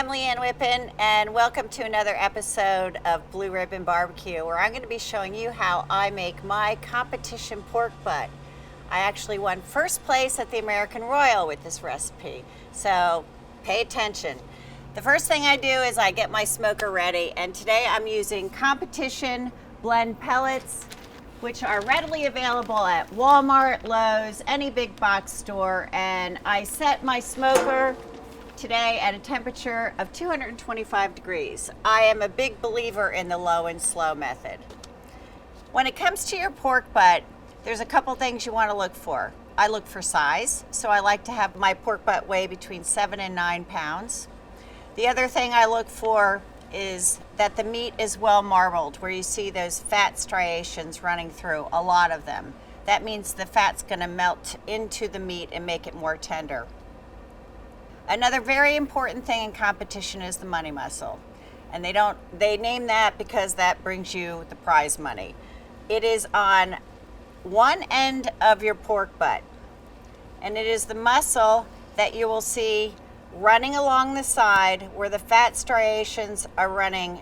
family, Ann Whippen, and welcome to another episode of Blue Ribbon BBQ, where I'm going to be showing you how I make my competition pork butt. I actually won first place at the American Royal with this recipe, so pay attention. The first thing I do is I get my smoker ready, and today I'm using competition blend pellets, which are readily available at Walmart, Lowe's, any big box store, and I set my smoker today at a temperature of 225 degrees. I am a big believer in the low and slow method. When it comes to your pork butt, there's a couple things you want to look for. I look for size, so I like to have my pork butt weigh between 7 and 9 pounds. The other thing I look for is that the meat is well marbled, where you see those fat striations running through, a lot of them. That means the fat's going to melt into the meat and make it more tender. Another very important thing in competition is the money muscle. And they name that because that brings you the prize money. It is on one end of your pork butt. And it is the muscle that you will see running along the side where the fat striations are running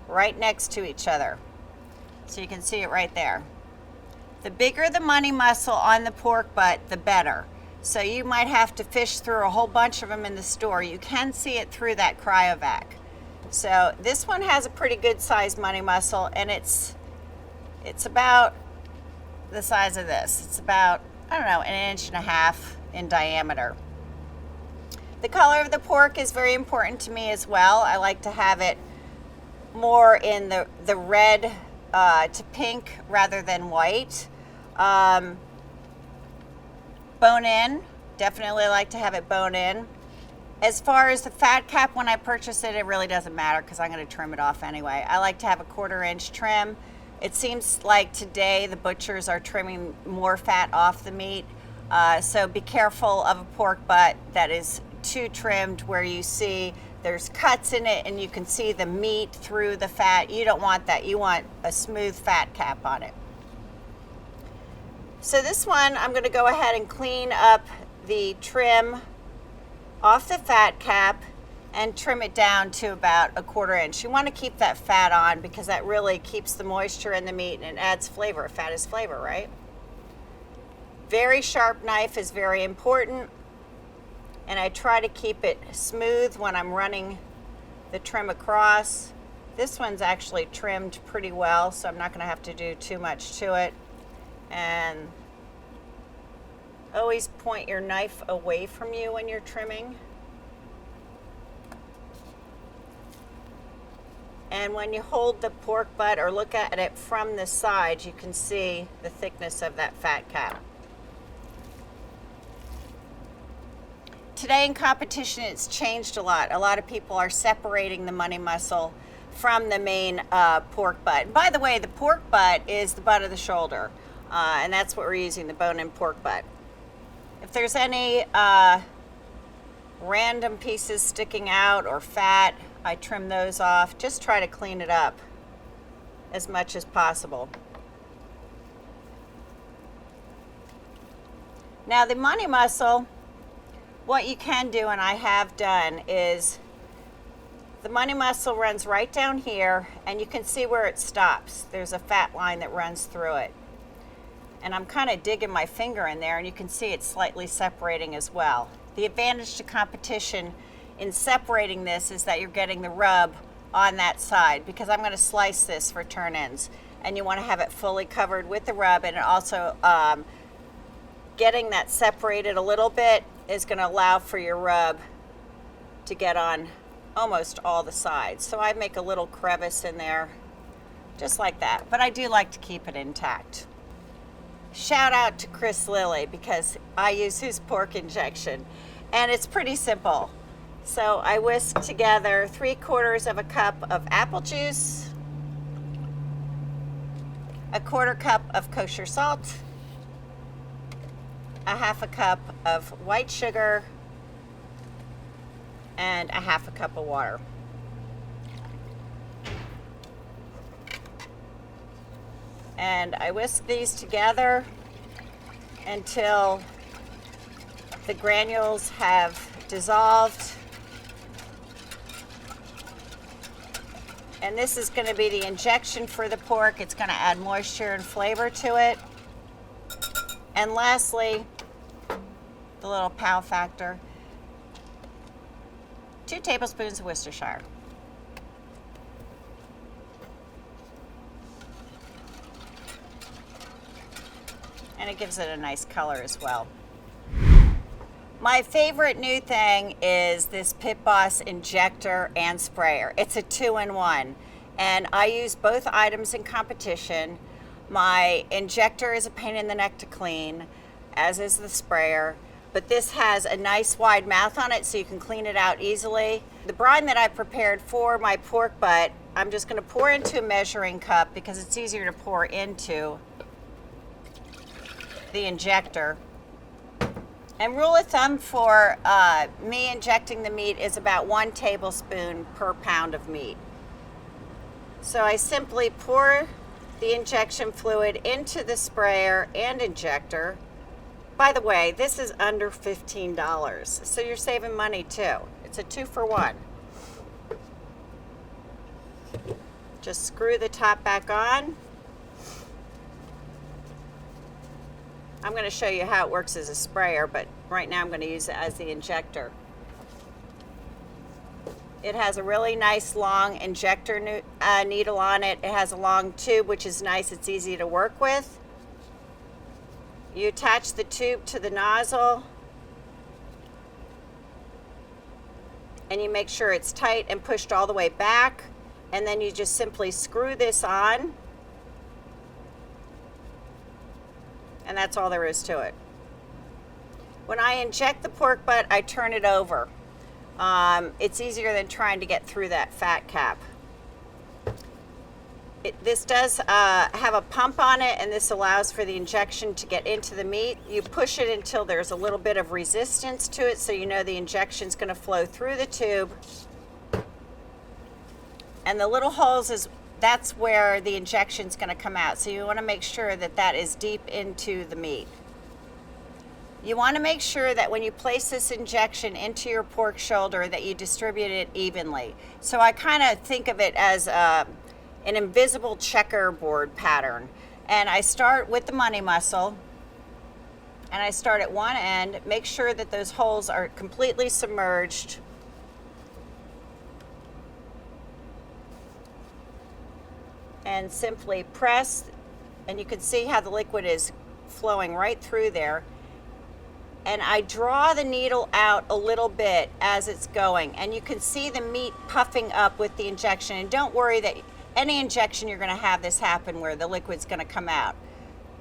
right next to each other. So you can see it right there. The bigger the money muscle on the pork butt, the better. So you might have to fish through a whole bunch of them in the store. You can see it through that cryovac. So this one has a pretty good sized money muscle, and it's about the size of this. It's about, I don't know, 1.5 inches in diameter. The color of the pork is very important to me as well. I like to have it more in the red to pink rather than white. Bone in, definitely like to have it bone in. As far as the fat cap, when I purchase it, it really doesn't matter because I'm going to trim it off anyway. I like to have a 1/4 inch trim. It seems like today the butchers are trimming more fat off the meat. So be careful of a pork butt that is too trimmed, where you see there's cuts in it and you can see the meat through the fat. You don't want that. You want a smooth fat cap on it. So this one, I'm going to go ahead and clean up the trim off the fat cap and trim it down to about a 1/4 inch. You want to keep that fat on because that really keeps the moisture in the meat and it adds flavor. Fat is flavor, right? Very sharp knife is very important, and I try to keep it smooth when I'm running the trim across. This one's actually trimmed pretty well, so I'm not going to have to do too much to it. And always point your knife away from you when you're trimming. And when you hold the pork butt or look at it from the side, you can see the thickness of that fat cap. Today in competition, it's changed a lot. A lot of people are separating the money muscle from the main pork butt. And by the way, the pork butt is the butt of the shoulder. And that's what we're using, the bone-in pork butt. If there's any random pieces sticking out or fat, I trim those off. Just try to clean it up as much as possible. Now the money muscle, what you can do, and I have done, is the money muscle runs right down here, and you can see where it stops. There's a fat line that runs through it. And I'm kind of digging my finger in there, and you can see it's slightly separating as well. The advantage to competition in separating this is that you're getting the rub on that side, because I'm going to slice this for turn-ins, and you want to have it fully covered with the rub, and also getting that separated a little bit is going to allow for your rub to get on almost all the sides. So I make a little crevice in there, just like that, but I do like to keep it intact. Shout out to Chris Lilly, because I use his pork injection, and it's pretty simple. So I whisk together 3/4 cup of apple juice, a 1/4 cup of kosher salt, a 1/2 cup of white sugar, and a 1/2 cup of water. And I whisk these together until the granules have dissolved And this is going to be the injection for the pork. It's going to add moisture and flavor to it. And lastly, the little pow factor, 2 tablespoons of Worcestershire. And it gives it a nice color as well. My favorite new thing is this Pit Boss injector and sprayer. It's a 2-in-1, and I use both items in competition. My injector is a pain in the neck to clean, as is the sprayer, but this has a nice wide mouth on it so you can clean it out easily. The brine that I prepared for my pork butt, I'm just going to pour into a measuring cup because it's easier to pour into the injector. And rule of thumb for me injecting the meat is about 1 tablespoon per pound of meat. So I simply pour the injection fluid into the sprayer and injector. By the way, this is under $15, so you're saving money too. It's a 2-for-1. Just screw the top back on. I'm going to show you how it works as a sprayer, but right now I'm going to use it as the injector. It has a really nice long injector needle on it. It has a long tube, which is nice. It's easy to work with. You attach the tube to the nozzle, and you make sure it's tight and pushed all the way back, and then you just simply screw this on. And that's all there is to it. When I inject the pork butt, I turn it over. It's easier than trying to get through that fat cap. This does have a pump on it, and this allows for the injection to get into the meat. You push it until there's a little bit of resistance to it, so you know the injection's going to flow through the tube. And the little holes that's where the injection's going to come out. So you want to make sure that that is deep into the meat. You want to make sure that when you place this injection into your pork shoulder that you distribute it evenly. So I kind of think of it as an invisible checkerboard pattern. And I start with the money muscle, and I start at one end. Make sure that those holes are completely submerged. And simply press, and you can see how the liquid is flowing right through there. And I draw the needle out a little bit as it's going, and you can see the meat puffing up with the injection. And don't worry that any injection you're going to have this happen where the liquid's going to come out.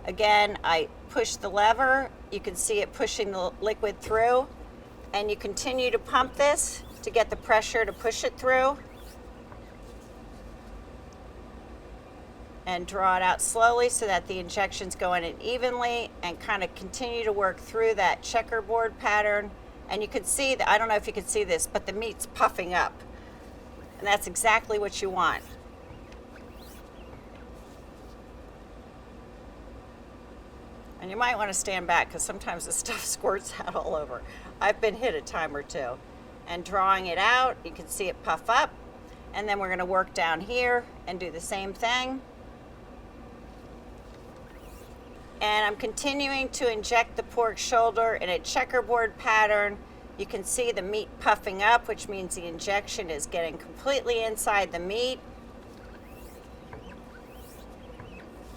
Again, I push the lever, you can see it pushing the liquid through, and you continue to pump this to get the pressure to push it through. And draw it out slowly so that the injections go in evenly, and kind of continue to work through that checkerboard pattern. And you can see that, I don't know if you can see this, but the meat's puffing up. And that's exactly what you want. And you might want to stand back because sometimes the stuff squirts out all over. I've been hit a time or two. And drawing it out, you can see it puff up. And then we're going to work down here and do the same thing. And I'm continuing to inject the pork shoulder in a checkerboard pattern. You can see the meat puffing up, which means the injection is getting completely inside the meat.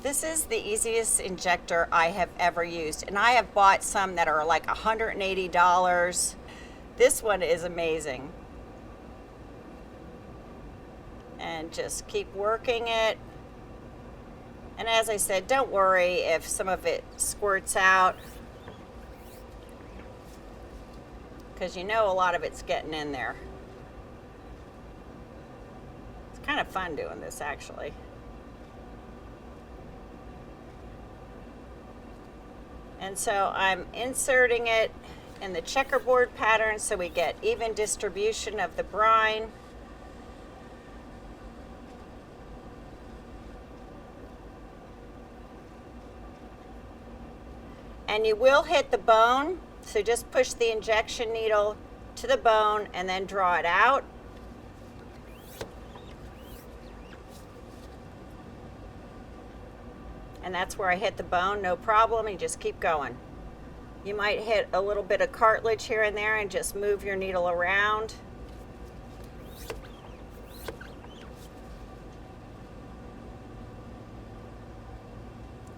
This is the easiest injector I have ever used, and I have bought some that are like $180. This one is amazing. And just keep working it. And as I said, don't worry if some of it squirts out, because you know a lot of it's getting in there. It's kind of fun doing this, actually. And so I'm inserting it in the checkerboard pattern so we get even distribution of the brine. And you will hit the bone, so just push the injection needle to the bone and then draw it out. and that's where I hit the bone, no problem. You just keep going. You might hit a little bit of cartilage here and there and just move your needle around.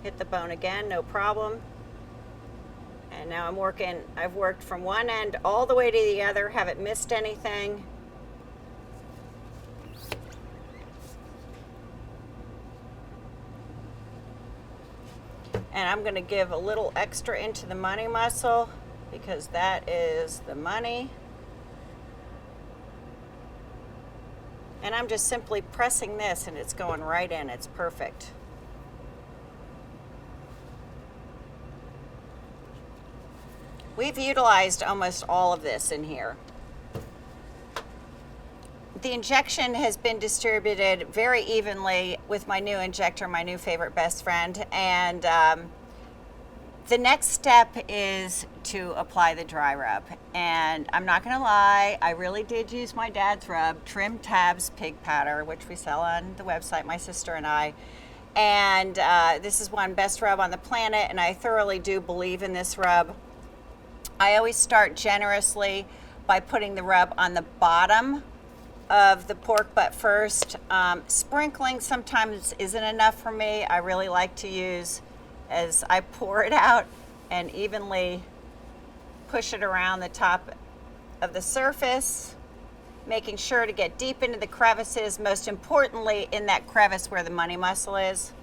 Hit the bone again, no problem. And now I've worked from one end all the way to the other, haven't missed anything. And I'm going to give a little extra into the money muscle because that is the money. And I'm just simply pressing this and it's going right in. It's perfect. We've utilized almost all of this in here. The injection has been distributed very evenly with my new injector, my new favorite best friend. And the next step is to apply the dry rub. And I'm not gonna lie, I really did use my dad's rub, Trim Tabs Pig Powder, which we sell on the website, my sister and I. And this is one best rub on the planet, and I thoroughly do believe in this rub. I always start generously by putting the rub on the bottom of the pork butt first. Sprinkling sometimes isn't enough for me. I really like to use, as I pour it out and evenly push it around the top of the surface, making sure to get deep into the crevices, most importantly in that crevice where the money muscle is.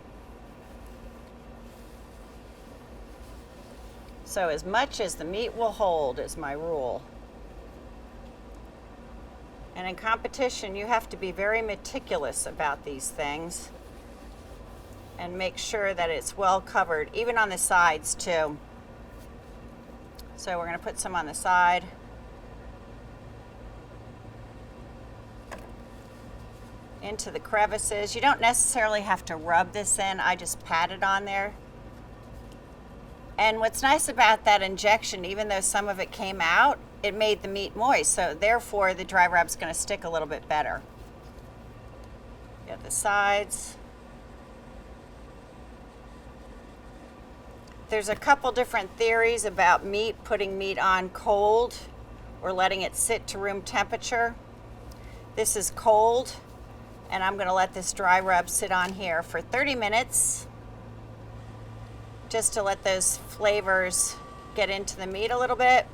So as much as the meat will hold is my rule. And in competition, you have to be very meticulous about these things and make sure that it's well covered, even on the sides too. So we're going to put some on the side. Into the crevices. You don't necessarily have to rub this in. I just pat it on there. And what's nice about that injection, even though some of it came out, it made the meat moist. So therefore, the dry rub's going to stick a little bit better. Get the sides. There's a couple different theories about putting meat on cold or letting it sit to room temperature. This is cold, and I'm going to let this dry rub sit on here for 30 minutes. Just to let those flavors get into the meat a little bit.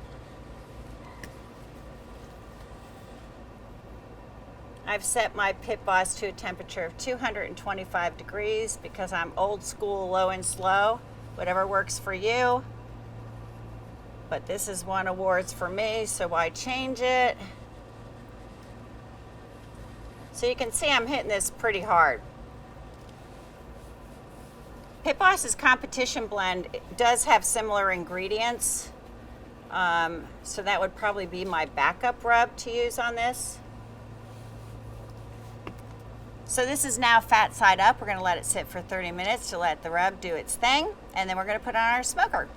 I've set my Pit Boss to a temperature of 225 degrees because I'm old school, low and slow. Whatever works for you. But this is won awards for me, so why change it? So you can see I'm hitting this pretty hard. Pit Boss's competition blend does have similar ingredients, so that would probably be my backup rub to use on this. So this is now fat side up. We're going to let it sit for 30 minutes to let the rub do its thing, and then we're going to put it on our smoker.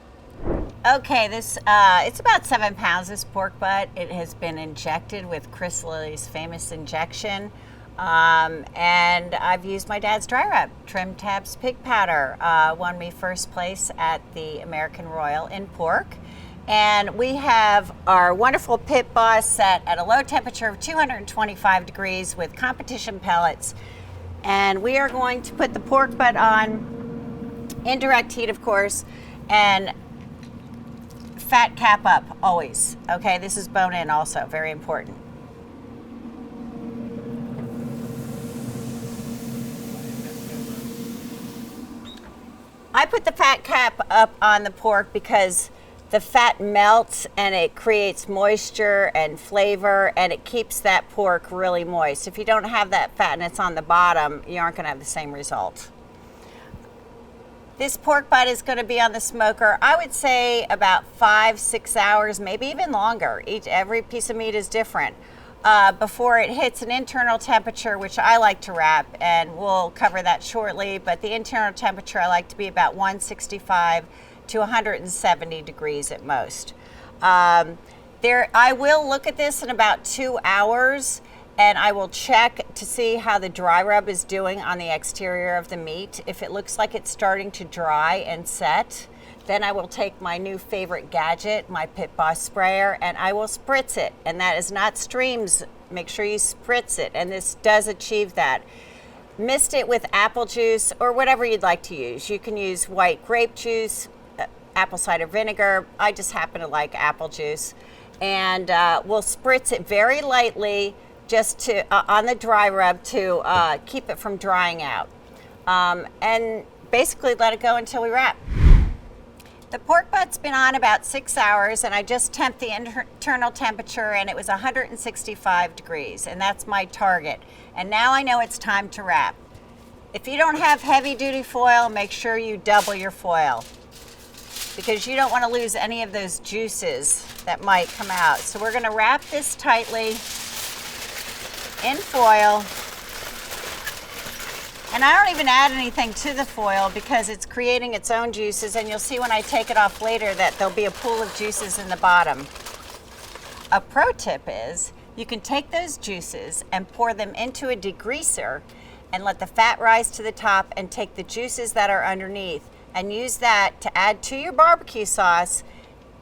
Okay, this it's about 7 pounds, this pork butt. It has been injected with Chris Lilly's famous injection. And I've used my dad's dry rub, Trim Tabs Pig Powder, won me first place at the American Royal in pork. And we have our wonderful Pit Boss set at a low temperature of 225 degrees with competition pellets. And we are going to put the pork butt on, indirect heat of course, and fat cap up always. Okay, this is bone in also, very important. I put the fat cap up on the pork because the fat melts and it creates moisture and flavor and it keeps that pork really moist. If you don't have that fat and it's on the bottom, you aren't going to have the same result. This pork butt is going to be on the smoker, I would say about 5-6 hours, maybe even longer. Every piece of meat is different. Before it hits an internal temperature, which I like to wrap, and we'll cover that shortly, but the internal temperature I like to be about 165 to 170 degrees at most. I will look at this in about 2 hours, and I will check to see how the dry rub is doing on the exterior of the meat. If it looks like it's starting to dry and set, then I will take my new favorite gadget, my Pit Boss sprayer, and I will spritz it. And that is not streams. Make sure you spritz it, and this does achieve that. Mist it with apple juice or whatever you'd like to use. You can use white grape juice, apple cider vinegar. I just happen to like apple juice. And we'll spritz it very lightly just to on the dry rub to keep it from drying out. And basically let it go until we wrap. The pork butt's been on about 6 hours, and I just temped the internal temperature, and it was 165 degrees, and that's my target. And now I know it's time to wrap. If you don't have heavy duty foil, make sure you double your foil, because you don't want to lose any of those juices that might come out. So we're going to wrap this tightly in foil. And I don't even add anything to the foil because it's creating its own juices, and you'll see when I take it off later that there'll be a pool of juices in the bottom. A pro tip is you can take those juices and pour them into a degreaser and let the fat rise to the top and take the juices that are underneath and use that to add to your barbecue sauce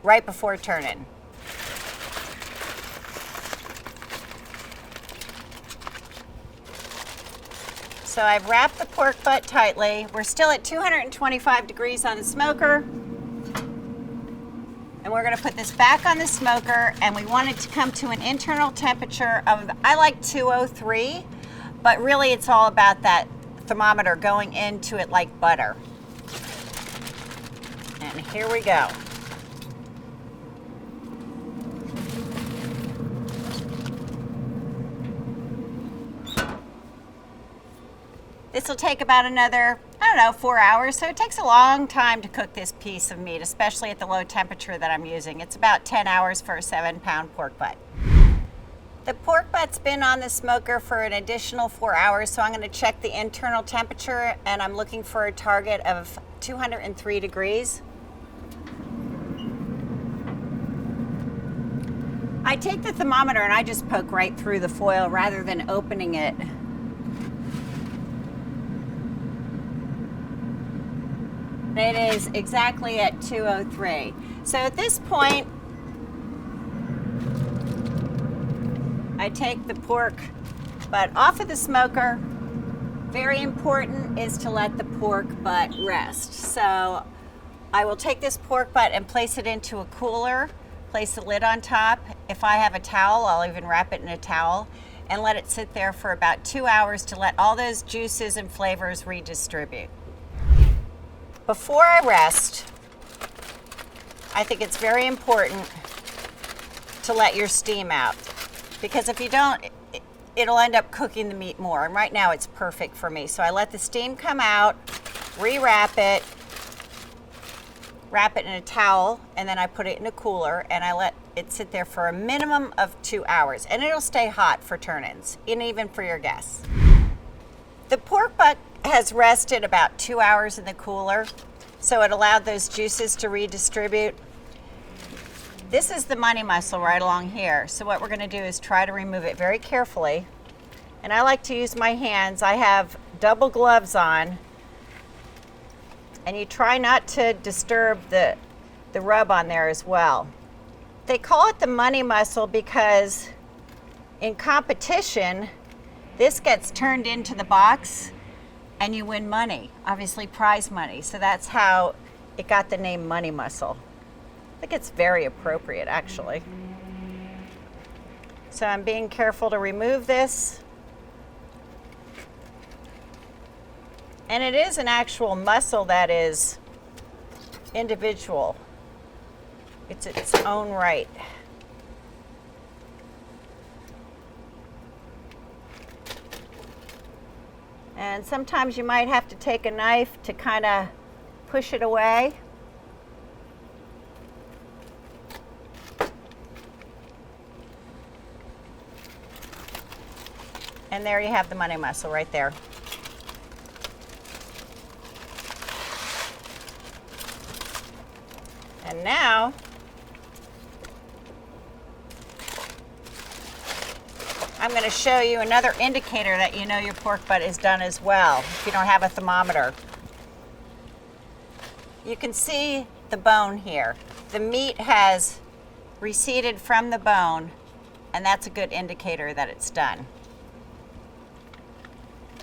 right before turning. So I've wrapped the pork butt tightly. We're still at 225 degrees on the smoker. And we're gonna put this back on the smoker, and we want it to come to an internal temperature of, I like 203, but really it's all about that thermometer going into it like butter. And here we go. This will take about another, 4 hours. So it takes a long time to cook this piece of meat, especially at the low temperature that I'm using. It's about 10 hours for a 7-pound pork butt. The pork butt's been on the smoker for an additional 4 hours, so I'm going to check the internal temperature, and I'm looking for a target of 203 degrees. I take the thermometer and I just poke right through the foil rather than opening it. It is exactly at 203. So at this point, I take the pork butt off of the smoker. Very important is to let the pork butt rest. So I will take this pork butt and place it into a cooler, place the lid on top. If I have a towel, I'll even wrap it in a towel and let it sit there for about 2 hours to let all those juices and flavors redistribute. Before I rest, I think it's very important to let your steam out, because if you don't, it'll end up cooking the meat more. And right now it's perfect for me. So I let the steam come out, re-wrap it, wrap it in a towel, and then I put it in a cooler and I let it sit there for a minimum of 2 hours, and it'll stay hot for turn-ins and even for your guests. The pork butt has rested about 2 hours in the cooler, so it allowed those juices to redistribute. This is the money muscle right along here. So what we're going to do is try to remove it very carefully. And I like to use my hands. I have double gloves on. And you try not to disturb the rub on there as well. They call it the money muscle because in competition, this gets turned into the box and you win money, obviously prize money. So that's how it got the name money muscle. I think it's very appropriate, actually. So I'm being careful to remove this. And it is an actual muscle that is individual. It's its own right. And sometimes you might have to take a knife to kind of push it away. And there you have the money muscle right there. And now, I'm going to show you another indicator that you know your pork butt is done as well, if you don't have a thermometer. You can see the bone here. The meat has receded from the bone, and that's a good indicator that it's done.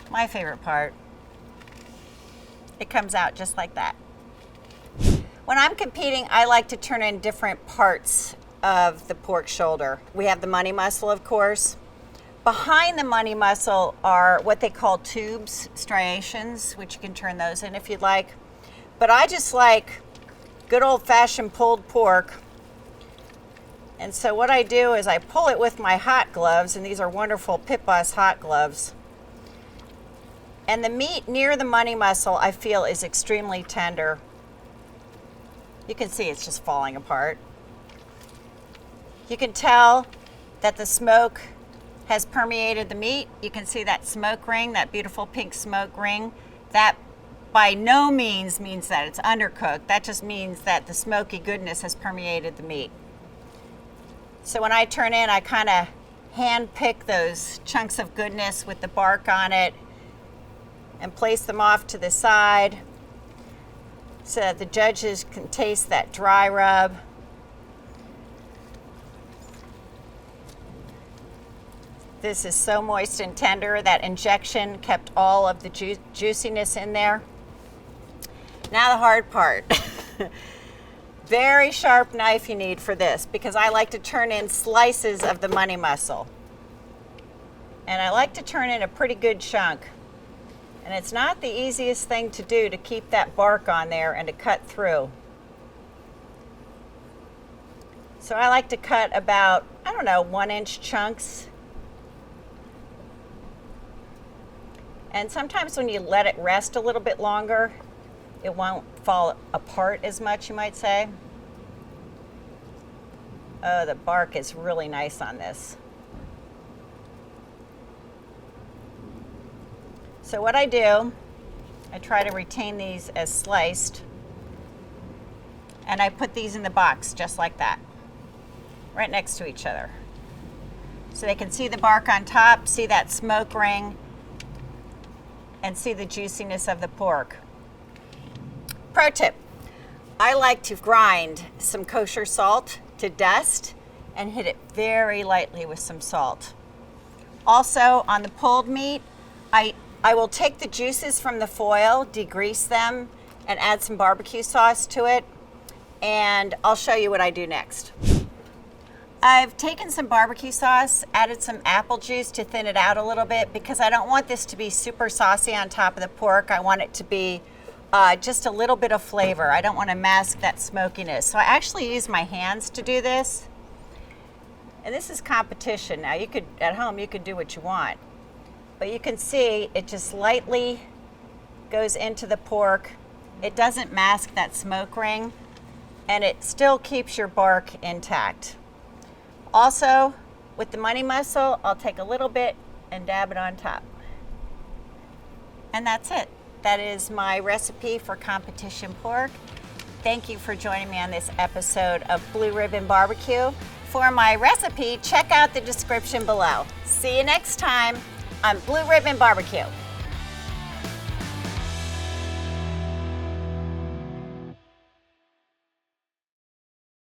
My favorite part, it comes out just like that. When I'm competing, I like to turn in different parts of the pork shoulder. We have the money muscle, of course. Behind the money muscle are what they call tubes, striations, which you can turn those in if you'd like. But I just like good old-fashioned pulled pork. And so what I do is I pull it with my hot gloves, and these are wonderful Pit Boss hot gloves. And the meat near the money muscle, I feel, is extremely tender. You can see it's just falling apart. You can tell that the smoke has permeated the meat. You can see that smoke ring, that beautiful pink smoke ring. That by no means means that it's undercooked. That just means that the smoky goodness has permeated the meat. So when I turn in, I kind of hand pick those chunks of goodness with the bark on it and place them off to the side so that the judges can taste that dry rub. This is so moist and tender. That injection kept all of the juiciness in there. Now the hard part. Very sharp knife you need for this, because I like to turn in slices of the money muscle. And I like to turn in a pretty good chunk. And it's not the easiest thing to do to keep that bark on there and to cut through. So I like to cut about, 1-inch chunks. And sometimes when you let it rest a little bit longer, it won't fall apart as much, you might say. Oh, the bark is really nice on this. So what I do, I try to retain these as sliced, and I put these in the box just like that, right next to each other. So they can see the bark on top, see that smoke ring, and see the juiciness of the pork. Pro tip, I like to grind some kosher salt to dust and hit it very lightly with some salt. Also, on the pulled meat, I will take the juices from the foil, degrease them, and add some barbecue sauce to it, and I'll show you what I do next. I've taken some barbecue sauce, added some apple juice to thin it out a little bit, because I don't want this to be super saucy on top of the pork. I want it to be just a little bit of flavor. I don't want to mask that smokiness. So I actually use my hands to do this. And this is competition. Now you could, at home, you could do what you want. But you can see it just lightly goes into the pork. It doesn't mask that smoke ring, and it still keeps your bark intact. Also, with the money muscle, I'll take a little bit and dab it on top. And that's it. That is my recipe for competition pork. Thank you for joining me on this episode of Blue Ribbon BBQ. For my recipe, check out the description below. See you next time on Blue Ribbon BBQ.